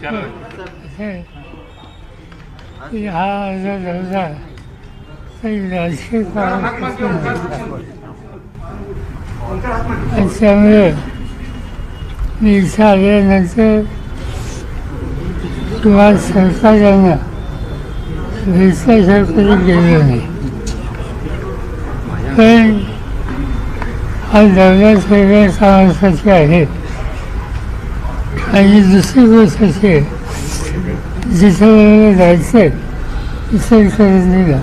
हा आजार होता काही राजकीय त्याच्यामुळे मी इथं आल्यानंतर किंवा सरकारनं भ्रष्टाचार कधी गेलो नाही. पण हा दौरा सगळ्या समाजासाठी आहे. आणि दुसरी गोष्ट अशी आहे, जिथं मला जायचं आहे इचलकरंजीला,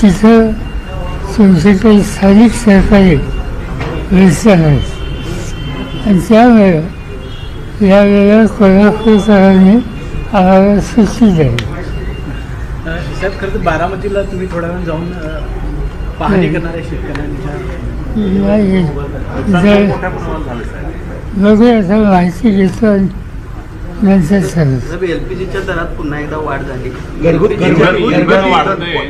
तिथं तुमचे काही स्थानिक सरकारी व्यवस्था आहेत. आणि त्यामुळे यावेळेला कोल्हापूरकरांनी आम्हाला सुट्टी द्यावी. साहेब, खरं तर बारामतीला तुम्ही थोड्या वेळ जाऊन पाहणी करणार आहे शेतकऱ्यांच्या. बघूया, आता माहिती घेतो नंतर सर. एलपीजीच्या दरात पुन्हा एकदा वाढ झाली.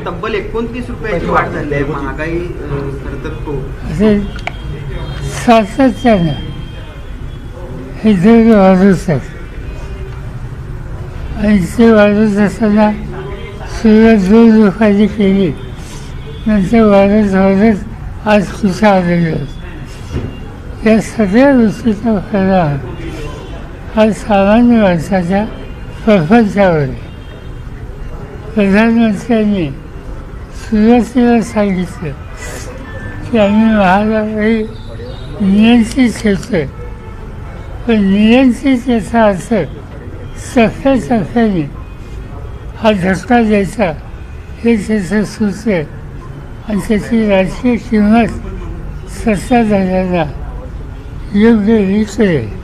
तब्बल 29 रुपयाची वाढ झाली आहे. महागाई खरं तर तो असे सातत्यानं हे दर वाढवतात. आणि ते वाढवत असताना सुरुवात 2 रुपयाची केली, नंतर वाढत वाढत आज कुठं आलेलो. या सगळ्या गोष्टीचा परिणाम हा सामान्य माणसाच्या प्रपंचावर आहे. प्रधानमंत्र्यांनी सुरुवातीला सांगितलं की आम्ही महागाई नियंत्रित ठेवतोय, पण नियंत्रित याचा अर्थ टप्प्याटप्प्याने हा धक्का द्यायचा हे त्याचं सूत्र आहे. आणि त्याची राजकीय किंमत सत्ताधाऱ्यांना योग्य रीत आहे.